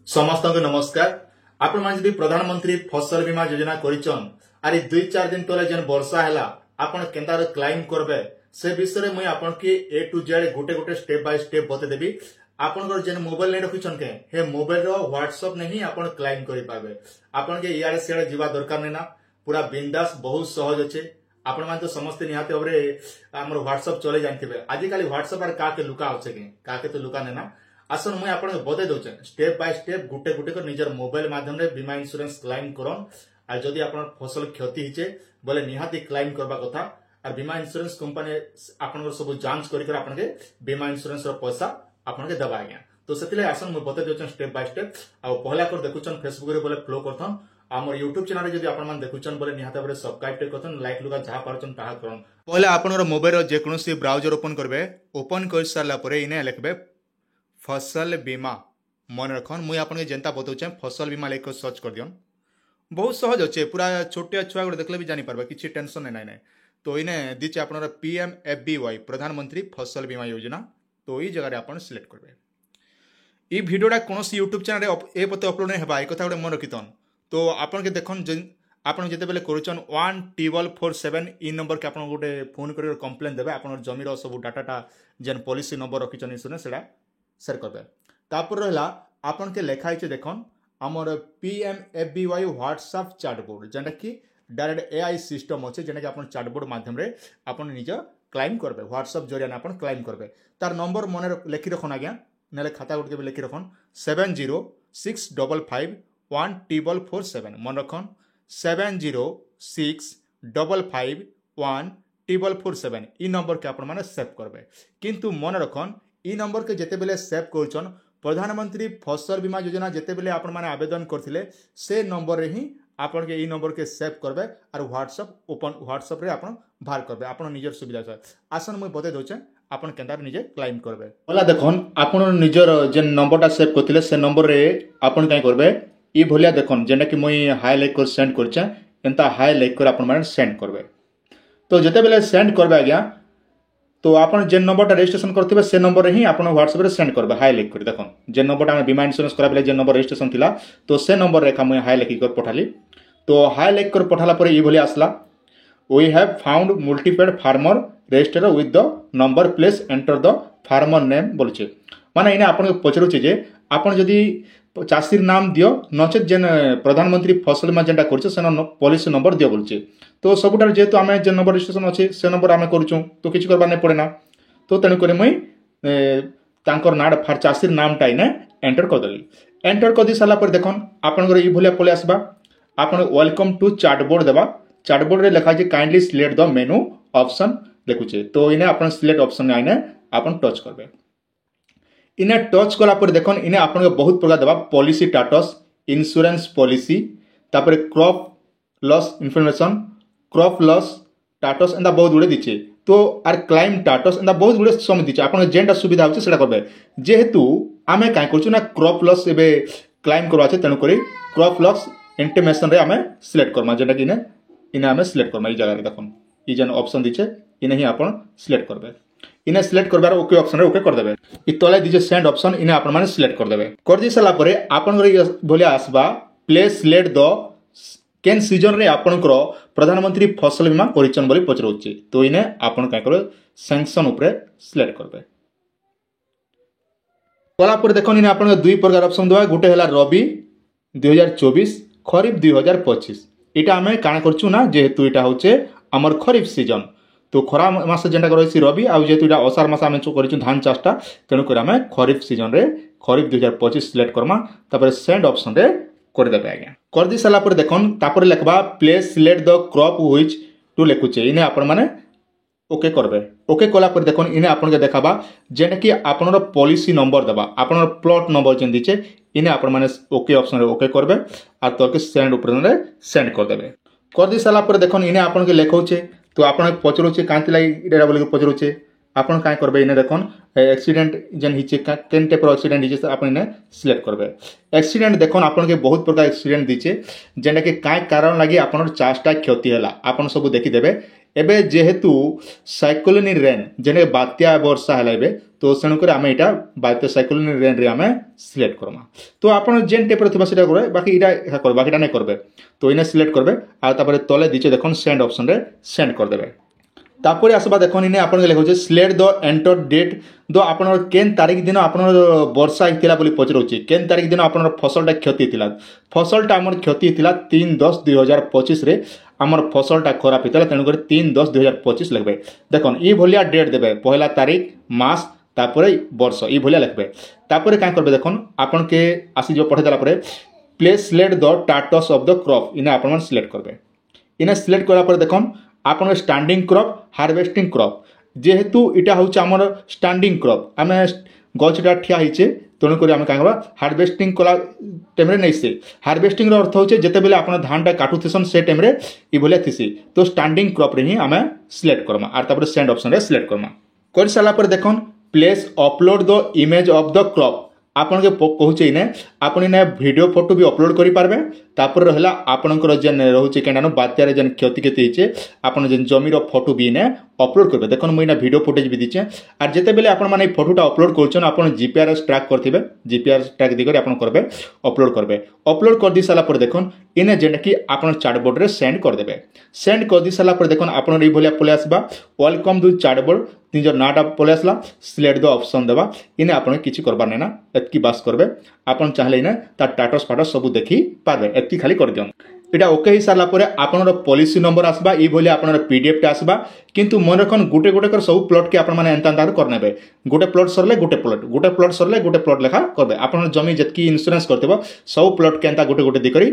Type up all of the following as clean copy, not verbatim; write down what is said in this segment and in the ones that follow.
समस्त को नमस्कार। आपण मान जदि प्रधानमंत्री फसल बीमा योजना करिचन आरे 2-4 दिन तले जेन वर्षा हैला आपण केंतार क्लाइम करबे से विषय मुई आपण के ए टू जेड गोटे गोटे स्टेप बाय स्टेप बते देबी। आपण जेन मोबाइल नै रखिचन के हे मोबाइल रो व्हाट्सएप नै ही आपण क्लाइम करि पाबे। आपण के इयाडे सियाडे जीवा दरकार नै ना, पूरा बिंदास बहुत सहज अछि। आपण मान तो समस्त निहाते ओबरे हमर व्हाट्सएप चले जानथिबे। आजि काली व्हाट्सएप आर का के लुका होचे के का के तो लुका नै ना। आसन मुझे आपन बते दउचे स्टेप बाय स्टेप गोटे गोटे कर निजर मोबाइल माध्यम रे बीमा इंश्योरेंस क्लेम करन। आ जदि आपन फसल क्षति हिचे बोले निहाती क्लेम करबा कथा। और बीमा इंश्योरेंस कंपनी आपन सब जांच करि कर आपन के बीमा इंश्योरेंस रो पैसा आपन के दबा गया। तो सेतिले आसन मु बते दउचे स्टेप बाय स्टेप। आ पहला कर देखुचन फेसबुक रे बोले फॉलो करथन। हमर YouTube चैनल रे जदि आपन मान देखुचन बोले निहाते बरे सब्सक्राइब टे करथन, लाइक लुका जहा पारचन ताहा करन। पहले आपन मोबाइल रो जे कोनोसी ब्राउजर ओपन करबे, ओपन कर सारला परे इने लिखबे फसल बीमा। मन रखन मुई आपन के जनता बताऊचे फसल बीमा लेकर सर्च कर दियन। बहुत सहज अच्छे, पूरा छोटे छुआ गोटे देखले भी जानी पारबे, किछि टेंशन नै नै। तो इने दिचे आपनर PMFBY प्रधानमंत्री फसल बीमा योजना। तो ई जगह रे आपन सिलेक्ट करबे। ई वीडियोटा कोनोसी YouTube चैनल रे ए पते अपलोड नै हेबा, ए कथा गोटे मन रखितन। तो आपन के देखन आपन जेते बेले करूचन 14447 ई नंबर के आपन गोटे फोन कर कंप्लेन देबे। आपन जमी रो सब डाटाटा जेन पॉलिसी नंबर रखिचन इन्स्योरेंस सेडा शेयर करबे। तापर रहला आपन के लेखा हिचे देखन हमर PMFBY व्हाट्सएप चैटबोर्ड जेंटा कि डायरेक्ट AI सिस्टम अछि, जेना कि आपन चैटबोर्ड माध्यम रे आपन निज क्लेम करबे। व्हाट्सएप जरिया आपन क्लेम करबे। तार नंबर मन लेखि रखन आज्ञा, नेले खाता गुट के लेखि रखन 7065514447। मन रखन 7065514447 ई नंबर के आपन माने सेव करबे। किंतु मन रखन ई नंबर के जेते बेले सेव करछन प्रधानमंत्री फसल बीमा योजना जेते बेले आपन माने आवेदन करथिले से नंबर रे ही आपन के ई नंबर के सेव करबे और व्हाट्सएप रे आपन बाहर करबे। आपन निजर सुविधा से आसन मुई बते दोचे आपन केंदार निजे क्लेम करबे। होला देखन आपन निजर जे नंबरटा सेव करथिले से नंबर रे आपन काय करबे ई भलिया देखन जेना कि मुई हाई लाइक कर सेंड करछे एंता हाई लाइक कर आपन माने सेंड करबे। तो जेते बेले सेंड करबे आज्ञा तो आपन जे नंबरटा रजिस्ट्रेशन करथिबे से नंबर रे ही आपन व्हाट्सएप रे सेंड करबे। हाई लाइक कर देखन जे नंबरटा हम बीमा इंश्योरेंस कराबे जे नंबर रजिस्ट्रेशन थिला तो से नंबर रेखा मुई हाई लाइक कर पठाली। तो हाई लाइक कर पठाला परे ई भली आसला we have found multiple farmer register with the number please enter the farmer name बोलछे। माने इने आपन पचरुचे जे आपन जदी चाषीर नाम दियो नचेत जेन प्रधानमंत्री फसल बीमा जेंटा करछे से पॉलिसी नंबर दियो बोलछे। तो सबुटार जेहेतु आमे जे नंबर रजिस्ट्रेशन अछि से नंबर आमे करूछु तो किछि करबा नै पड़े ना। तो तेनु करे मुई तांकर नाड फार चाषीर नामटा इने एंटर कर देली। एंटर कर दी साला पर देखन आपन घर ई भलिया पले आसबा। आपन वेलकम टू चैटबोर्ड देबा। चैटबोर्ड रे लिखा छै kindly select the menu option लिखुचे। तो इने आपन सिलेक्ट ऑप्शन ने इने आपन टच करबे। इने टच कला पर देखन इने आपन के बहुत प्रकार देबा पॉलिसी स्टेटस, इंश्योरेंस पॉलिसी, तापर crop loss information, crop loss status एंदा बहुत गुडे दिचे। तो आर क्लेम स्टेटस एंदा बहुत गुडे सम दिचे। आपन जेंटा सुविधा होचे सेटा करबे। जेहेतु आमे काय करछु ना क्रॉप लॉस एबे क्लेम करबा छै तेनु करी क्रॉप लॉस इंटिमेशन रे आमे सिलेक्ट करमा जेटा कि इने आमे सिलेक्ट करमा। ई जगह रे देखन ई जेन ऑप्शन दिचे इने ही आपन सिलेक्ट करबे। इने सिलेक्ट करबार ओके ऑप्शन रे ओके कर देबे। ई तले दिजे सेंड ऑप्शन इने आपन माने सिलेक्ट कर देबे। कर दी साला परे आपन रे भलिया आसबा please select the cane season रे आपन करो प्रधानमंत्री फसल बीमा करिचन बोली पचरोचे। तो इने आपन काय करो सैंक्शन ऊपर सिलेक्ट करबे। कला पर देखन इने आपन दुई प्रकार ऑप्शन दवा गुटे हला रबी 2024 खरीफ 2025। इटा हमें काना करछु ना जेहेतु इटा होचे हमर खरीफ सीजन। तो खरा मास जेंटा रहिसी रबी आ जेहेतु इटा असार मास हमें करिछु धान चाषटा तेनु कर हमें खरीफ सीजन रे खरीफ 2025 सिलेक्ट करमा। तापर सेंड ऑप्शन रे कर देबे आज्ञा। कर दी साला पर देखन तापर लिखबा please select the crop which to लिखुचे। इने आपन माने ओके करबे। ओके कला पर देखन इने आपन के देखाबा जेना कि आपनर पॉलिसी नंबर देबा आपनर प्लॉट नंबर जेन दिचे इने आपन माने ओके ऑप्शन रे ओके करबे आ तो के सेंड ऊपर रे सेंड कर देबे। कर दी साला पर देखन इने आपन के लेखौचे। तो आपन पचरोचे कांति लाई इडा बोले पचरोचे आपन काय करबे। इने देखन एक्सीडेंट जेन हिचे केन टाइप एक्सीडेंट हिचे आपन इने सिलेक्ट करबे। एक्सीडेंट देखन आपन के बहुत प्रकार एक्सीडेंट दिचे जेना कि काय कारण लागि आपन चाषटा क्षति हला आपन सब देखि देबे। एबे जेहेतु साइक्लोन रेन जेने बात्या वर्षा है एबे तो सेणुकर आम यहाँ बात्या साइक्लोन रेन रे आम सिलेक्ट करमा तो आप जेन टाइप थोड़ा सीटा करेंगे बाकी यहाँ कर बाकी नहीं करेंगे तो इन्हें सिलेक्ट करेंगे आगे तले दीचे देखो सेंड ऑप्शन रे सेंड करदे तापर आसवा देखो इन्हें आप लिखे select the enter date the आप केन तारीख दिन आप वर्षा होता पचर केन तारीख दिन आप फसलटा क्षति होता फसलटा आम क्षति होता 3/10/2025 आमर फसलटा खराब होता तेणुक 3/10/2025 लिखे देखो ये भाया डेट देवे पहला तारीख मास तापर वर्ष ये भाया लिखे तापर क्या करेंगे देखो आपन के आसीज पठेदेला please select the status of the crop इन्हें आप सिलेक्ट करेंगे इन्हें सिलेक्ट करापर देखो आप स्टैंडिंग क्रॉप हार्वेस्टिंग क्रॉप जेहेतु इटा हूँ आमर स्टैंडिंग क्रॉप आम गछटा ठिया होचे तेणुक आम क्या हार्वेस्टिंग कला टाइम नहीं से हार्वेस्टिंग अर्थ होचे जिते बेले आप धानटा काटुथन से टाइम ये भाया थी तो स्टैंडिंग क्रॉप रे ही आम सिलेक्ट करमा आर तापर सेंड ऑप्शन रे सिलेक्ट करमा कर सारापर देखन place upload the image of the crop आपन के कहूचे इने आपन इने वीडियो फोटो भी अपलोड करि पारबे तापर रहला आपनकर जेन रहउचे केनानो बात्यारे जेन क्षति केते हिचे आपन जेन जमीर फोटो भी इने अपलोड करबे देखन मुइना वीडियो फुटेज भी दिचे आर जेते बेले आपन माने फोटोटा अपलोड करछन आपन जीपीआरएस ट्रैक करथिबे जीपीआरएस ट्रैक दिगरे आपन करबे अपलोड कर दी साला पर देखन इने जेन कि आपन चैटबॉट रे सेंड कर देबे सेंड कर दी साला पर देखन आपन रे भलिया पले आसबा वेलकम टू चैटबॉट निजर नाटा पले आसला सिलेक्ट द ऑप्शन देबा इने आपन किछि करबा नै ना एतकी बास करबे आपन चाहले इने ता स्टेटस फाटस सब देखि पारबे एतकी खाली कर दियन इटा ओके ही सारा पर आपनर पॉलिसी नंबर आसबा ई भलिया आपनर पीडीएफ टा आसबा किंतु मन रखन गुटे गुटे कर सब प्लॉट के आपन माने एंता करनेबे गोटे प्लॉट सरले गोटे प्लॉट सरले गोटे प्लॉट लेखा करबे आपन जमी जतकी इंश्योरेंस करथिबो सब प्लॉट के एंता गोटे गोटे दी करी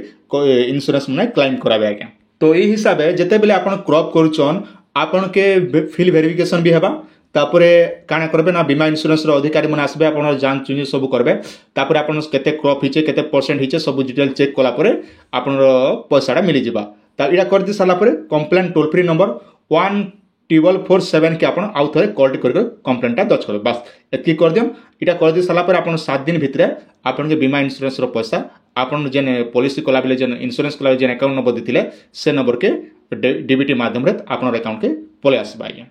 इंश्योरेंस माने क्लेम कराबे आज्ञा तो ई हिसाबे जते बेले आपन क्रॉप करूचन आपन के फिल वेरिफिकेशन भी हेबा तापरे काना करबे ना बीमा इंश्योरेंस रो अधिकारी मन आसबे आपन जांच चुनी सब करबे तापरे आपन केते क्रॉप हिचे केते परसेंट हिचे सब डिटेल चेक कला परे आपन पैसाटा मिली जिबा ता इडा कर दी साला परे कंप्लेंट टोल फ्री नंबर 1247 के आपन आउ थरे कॉल करके कंप्लेंटटा दर्ज करबे बस एतकी कर दियम इटा कर दी साला परे आपन 7 दिन भितरे आपन के बीमा इंश्योरेंस रो पैसा आपन जेने पॉलिसी कला बेले जेने इंश्योरेंस कला जेने अकाउंट नंबर दिथिले से नंबर के डीबीटी माध्यम रे आपन अकाउंट के पले आसबा आज्ञा।